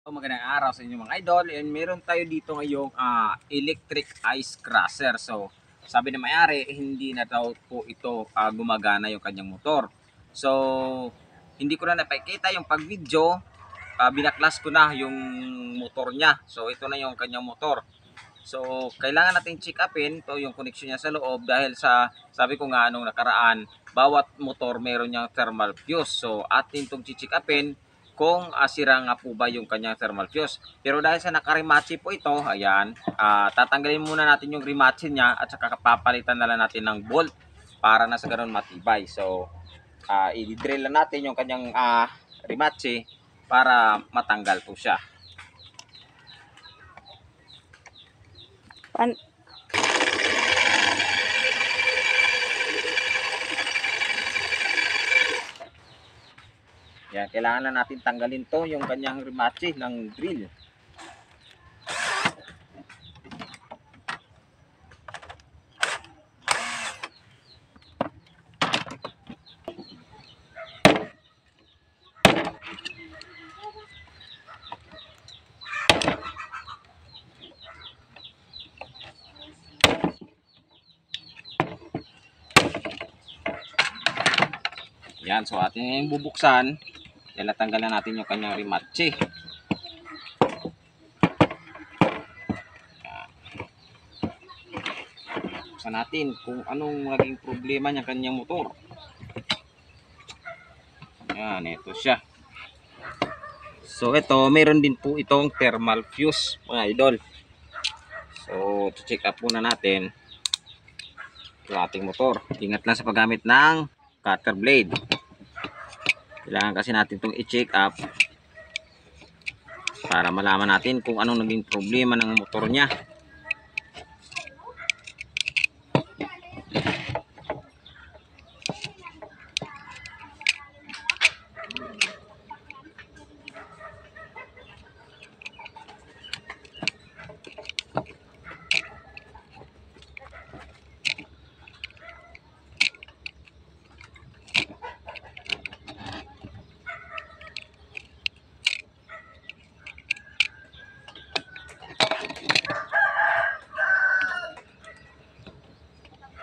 Magandang araw sa inyo mga idol, and meron tayo dito ngayong electric ice crusher. So sabi ng may-ari, hindi na daw po ito gumagana yung kanyang motor. So hindi ko na napakita yung pag video, binaklas ko na yung motor niya. So ito na yung kanyang motor. So kailangan natin check upin to yung connection niya sa loob, dahil sa sabi ko nga nung nakaraan, bawat motor meron niyang thermal fuse. So atin itong check upin kung sira nga po ba yung kanyang thermal fuse. Pero dahil sa nakarimachi po ito, ayan, tatanggalin muna natin yung rimachi niya at saka papalitan na lang natin ng bolt para na sa ganun matibay. So i-drill lang natin yung kanyang rimachi para matanggal po siya. Yan, kailangan na natin tanggalin to yung kanyang rimachi ng drill. Yan, so atin yung bubuksan. Yan, natanggalan natin yung kanyang rimachi. Buksan natin kung anong naging problema ng kanyang motor. Yan, ito siya. So ito, meron din po itong thermal fuse mga idol. So check up muna natin yung ating motor. Ingat lang sa paggamit ng cutter blade. Kailangan kasi natin itong i-check up para malaman natin kung anong naging problema ng motor niya.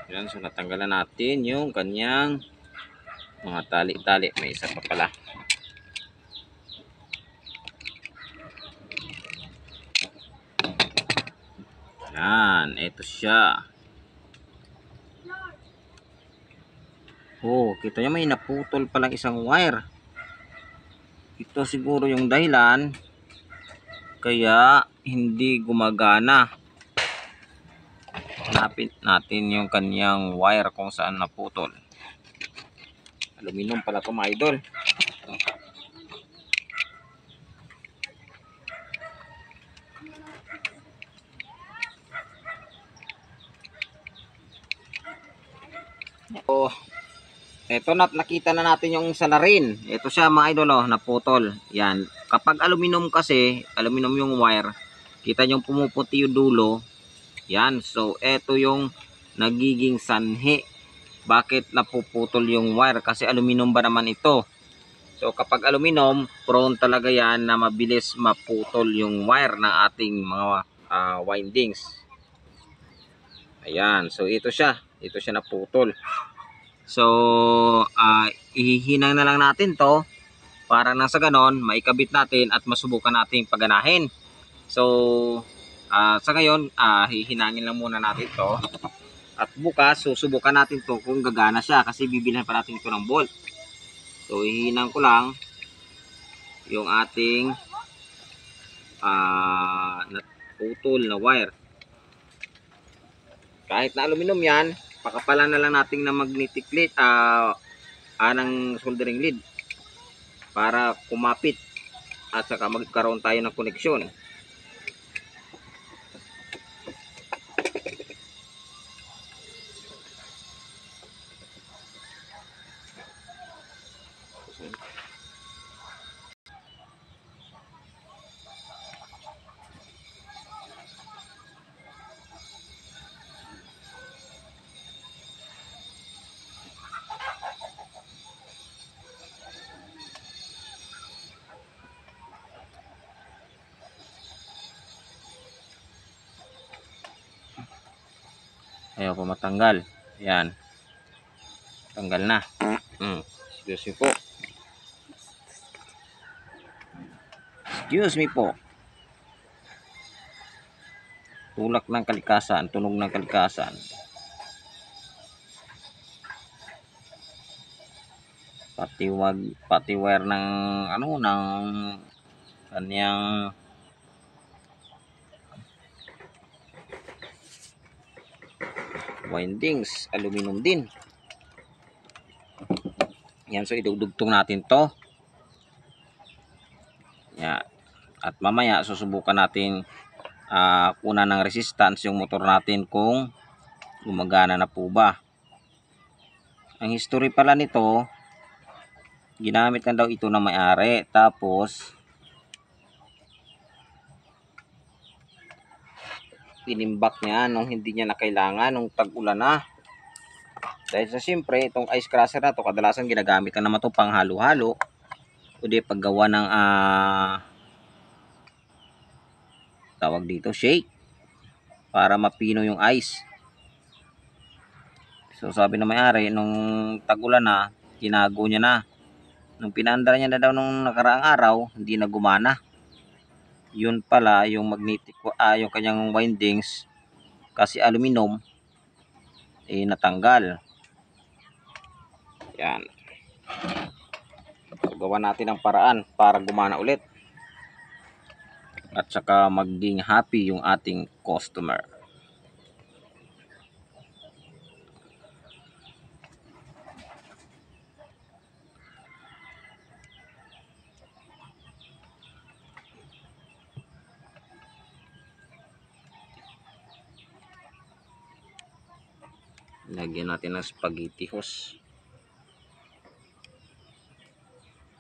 Yan, so natanggalan natin yung kanyang mga tali-tali. May isa pa pala. Yan, ito siya. Oh, kita nyo may naputol palang isang wire. Ito siguro yung dahilan kaya hindi gumagana. Hanapin natin yung kanyang wire kung saan naputol. Aluminum pala ito mga idol. So, ito nakita na natin yung salarin. Ito siya mga idol, oh, naputol. Yan. Kapag aluminum kasi, aluminum yung wire, kita nyo pumuputi yung dulo. Yan. So, ito yung nagiging sanhi. Bakit napuputol yung wire? Kasi aluminum ba naman ito? So, kapag aluminum, prone talaga yan na mabilis maputol yung wire ng ating mga windings. Ayan. So, ito siya. Ito siya naputol. So, ihihinang na lang natin to para nang sa ganon, maikabit natin at masubukan nating paganahin. So, sa ngayon, hihinangin lang muna natin to. At bukas, susubukan natin to kung gagana siya kasi bibilhan pa natin ito ng bolt. So, ihinang ko lang yung ating naputol na wire. Kahit na aluminum yan, pakapalan na lang natin ng magnetic lead, ng soldering lead para kumapit at saka magkaroon tayo ng koneksyon. Ayaw po matanggal. Yan. Tanggal na. Excuse me po. Excuse me po. Tulak ng kalikasan. Tunog ng kalikasan. Pati wire ng ng kanyang windings, aluminum din. Yan, so idugtong natin to. Yan. At mamaya susubukan natin kuna ng resistance yung motor natin kung gumagana na po ba. Ang history pala nito, ginamit na daw ito ng may-ari, tapos tinimbak niya nung hindi niya na kailangan nung tag-ulan na. Dahil sa siyempre itong ice crusher na to kadalasan ginagamit na naman to pang halo-halo o di paggawa ng tawag dito shake para mapino yung ice. So sabi na may-ari nung tag-ulan na, tinago niya na. Nung pinaandar niya na daw nung nakaraang araw, hindi na gumana. Yun pala yung magnetic yung kanyang windings kasi aluminum natanggal. Yan. Gawa natin ang paraan para gumana ulit. At saka maging happy yung ating customer. Lagyan natin ng spaghetti hose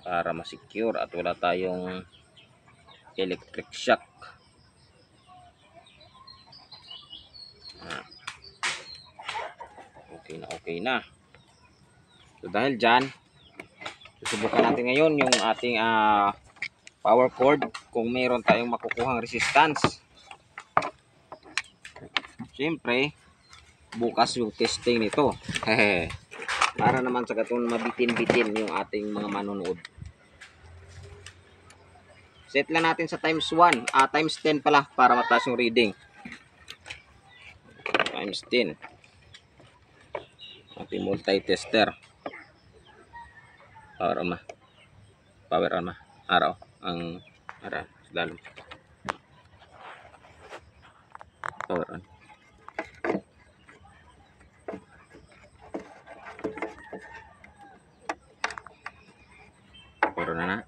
para ma-secure at wala tayong electric shock. Okay na. So dahil dyan, susubukan natin ngayon yung ating power cord kung mayroon tayong makukuhang resistance. Siyempre, bukas yung testing nito. Para naman sa katong mabitin-bitin yung ating mga manonood. Set lang natin sa times 1, times 10 pala para mataas yung reading. Times 10. Ating multi-tester. Power on ma. Araw. Ang araw. Lalo. Power on. Power on na.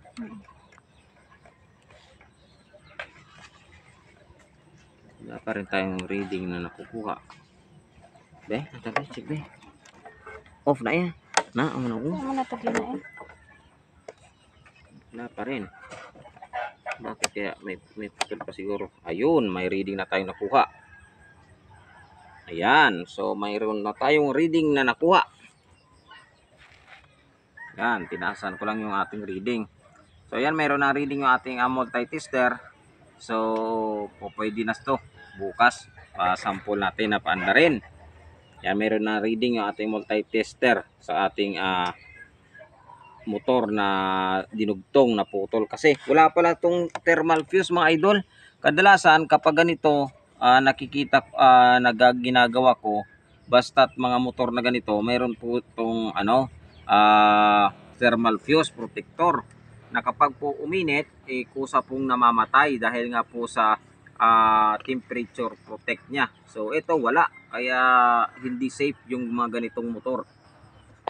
Wala pa rin tayong reading na nakukuha. Be, natabi, check be. Off na yan. Na, ang ano ko. Wala pa rin. Bakit kaya may putol pa siguro? Ayun, may reading na tayong nakuha. Ayan, so mayroon na tayong reading na nakuha. Yan, tinasan ko lang yung ating reading. So ayan, mayroon na reading yung ating multi-tester. So, pwede na ito. Bukas, sample natin na paandarin. Yan, mayroon na reading yung ating multi-tester sa ating motor na dinugtong na putol kasi wala pala tong thermal fuse mga idol. Kadalasan kapag ganito nakikita ginagawa ko basta't mga motor na ganito mayroon po itong thermal fuse protector na kapag po uminit kusa pong namamatay dahil nga po sa temperature protect niya. So ito wala kaya hindi safe yung mga ganitong motor.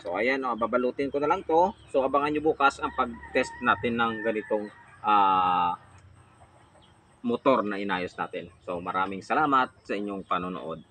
So ayan, babalutin ko na lang to. So abangan nyo bukas ang pag-test natin ng ganitong motor na inayos natin. So maraming salamat sa inyong panonood.